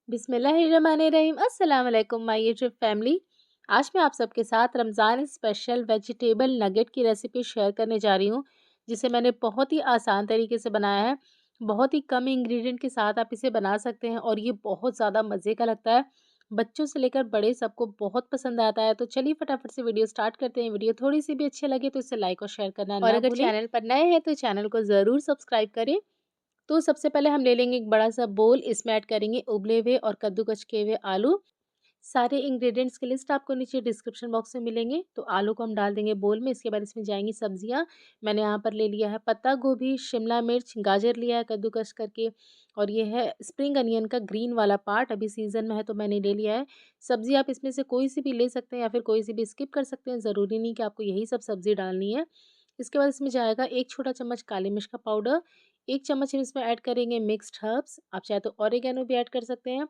बिस्मिल्लाहिर्रहमानिर्रहीम। अस्सलाम वालेकुम माय यूट्यूब फैमिली। आज मैं आप सबके साथ रमज़ान स्पेशल वेजिटेबल नगेट की रेसिपी शेयर करने जा रही हूँ, जिसे मैंने बहुत ही आसान तरीके से बनाया है। बहुत ही कम इंग्रेडिएंट के साथ आप इसे बना सकते हैं और ये बहुत ज़्यादा मज़े का लगता है। बच्चों से लेकर बड़े सबको बहुत पसंद आता है। तो चलिए फटाफट से वीडियो स्टार्ट करते हैं। वीडियो थोड़ी सी भी अच्छी लगे तो इसे लाइक और शेयर करना और ना अगर भूलें। चैनल पर नए हैं तो चैनल को ज़रूर सब्सक्राइब करें। तो सबसे पहले हम ले लेंगे एक बड़ा-सा बोल, इसमें ऐड करेंगे उबले हुए और कद्दूकस किए हुए आलू। सारे इंग्रीडिएंट्स की लिस्ट आपको नीचे डिस्क्रिप्शन बॉक्स में मिलेंगे। तो आलू को हम डाल देंगे बोल में, इसके बाद इसमें जाएँगी सब्जियाँ। मैंने यहाँ पर ले लिया है पत्ता गोभी, शिमला मिर्च, गाजर लिया है कद्दूकस करके और ये है स्प्रिंग अनियन का ग्रीन वाला पार्ट, अभी सीज़न में है तो मैंने ले लिया है। सब्ज़ी आप इसमें से कोई सी भी ले सकते हैं या फिर कोई सी भी स्किप कर सकते हैं, ज़रूरी नहीं कि आपको यही सब सब्ज़ी डालनी है। इसके बाद इसमें जाएगा 1 छोटा चम्मच काली मिर्च का पाउडर, 1 चम्मच हम इसमें ऐड करेंगे मिक्स्ड हर्ब्स, आप चाहे तो ऑरिगेनो भी ऐड कर सकते हैं।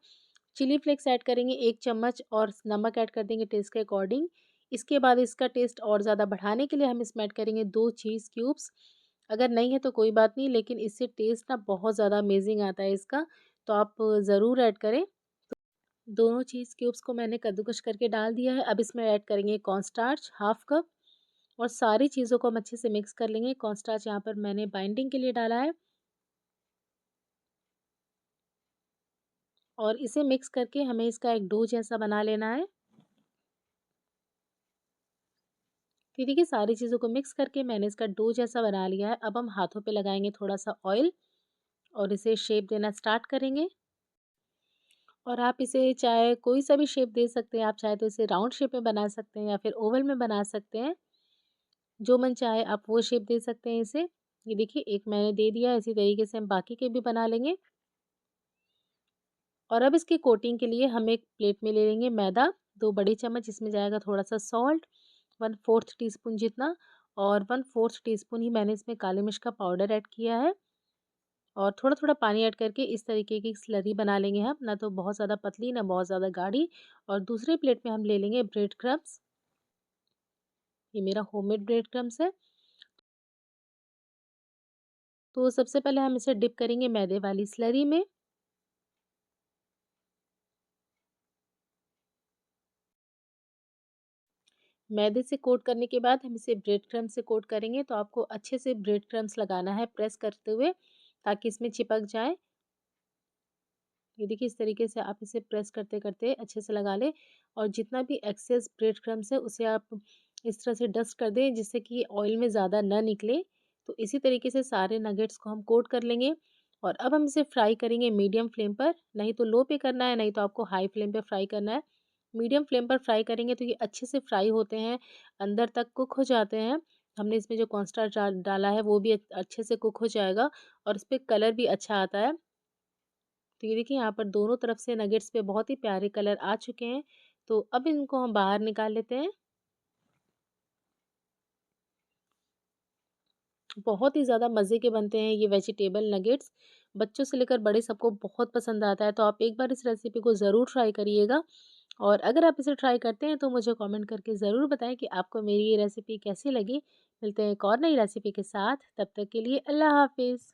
चिली फ्लेक्स ऐड करेंगे 1 चम्मच और नमक ऐड कर देंगे टेस्ट के अकॉर्डिंग। इसके बाद इसका टेस्ट और ज़्यादा बढ़ाने के लिए हम इसमें ऐड करेंगे 2 चीज़ क्यूब्स। अगर नहीं है तो कोई बात नहीं, लेकिन इससे टेस्ट ना बहुत ज़्यादा अमेज़िंग आता है इसका, तो आप ज़रूर ऐड करें। दोनों चीज़ क्यूब्स को मैंने कद्दूकस करके डाल दिया है। अब इसमें ऐड करेंगे कॉर्नस्टार्च हाफ कप और सारी चीज़ों को हम अच्छे से मिक्स कर लेंगे। कॉर्नस्टार्च यहाँ पर मैंने बाइंडिंग के लिए डाला है और इसे मिक्स करके हमें इसका एक डो जैसा बना लेना है। फिर देखिए सारी चीज़ों को मिक्स करके मैंने इसका डो जैसा बना लिया है। अब हम हाथों पे लगाएँगे थोड़ा-सा ऑयल और इसे शेप देना स्टार्ट करेंगे। और आप इसे चाहे कोई सा भी शेप दे सकते हैं। आप चाहे तो इसे राउंड शेप में बना सकते हैं या फिर ओवल में बना सकते हैं। जो मन चाहे आप वो शेप दे सकते हैं इसे। ये देखिए एक मैंने दे दिया, इसी तरीके से हम बाकी के भी बना लेंगे। और अब इसकी कोटिंग के लिए हम एक प्लेट में ले लेंगे मैदा, 2 बड़े चम्मच, इसमें जाएगा थोड़ा-सा सॉल्ट, 1/4 टीस्पून जितना और 1/4 टीस्पून ही मैंने इसमें काली मिर्च का पाउडर ऐड किया है और थोड़ा-थोड़ा पानी ऐड करके इस तरीके की स्लरी बना लेंगे हम, ना तो बहुत ज़्यादा पतली ना बहुत ज़्यादा गाढ़ी। और दूसरे प्लेट में हम ले लेंगे ब्रेड क्रम्ब्स, ये मेरा होममेड ब्रेड क्रम्ब्स है। तो सबसे पहले हम इसे डिप करेंगे मैदे वाली स्लरी में। मैदे से कोट करने के बाद हम इसे ब्रेड क्रम्ब से कोट करेंगे, तो आपको अच्छे से ब्रेड क्रम्ब्स लगाना है प्रेस करते हुए, ताकि इसमें चिपक जाए। ये देखिए इस तरीके से आप इसे प्रेस करते-करते अच्छे से लगा लें और जितना भी एक्सेस ब्रेड क्रम्ब्स है उसे आप इस तरह से डस्ट कर दें जिससे कि ऑयल में ज़्यादा ना निकले। तो इसी तरीके से सारे नगेट्स को हम कोट कर लेंगे और अब हम इसे फ्राई करेंगे मीडियम फ्लेम पर, नहीं तो लो पे करना है, नहीं तो आपको हाई फ्लेम पे फ्राई करना है। मीडियम फ्लेम पर फ्राई करेंगे तो ये अच्छे से फ्राई होते हैं, अंदर तक कुक हो जाते हैं। हमने इसमें जो कॉर्नस्टार्च डाला है वो भी अच्छे से कुक हो जाएगा और इस पे कलर भी अच्छा आता है। तो ये देखिए यहाँ पर दोनों तरफ से नगेट्स पे बहुत ही प्यारे कलर आ चुके हैं। तो अब इनको हम बाहर निकाल लेते हैं। बहुत ही ज़्यादा मज़े के बनते हैं ये वेजिटेबल नगेट्स। बच्चों से लेकर बड़े सबको बहुत पसंद आता है। तो आप एक बार इस रेसिपी को ज़रूर ट्राई करिएगा और अगर आप इसे ट्राई करते हैं तो मुझे कमेंट करके ज़रूर बताएँ कि आपको मेरी ये रेसिपी कैसी लगी। मिलते हैं एक और नई रेसिपी के साथ, तब तक के लिए अल्लाह हाफ़िज़।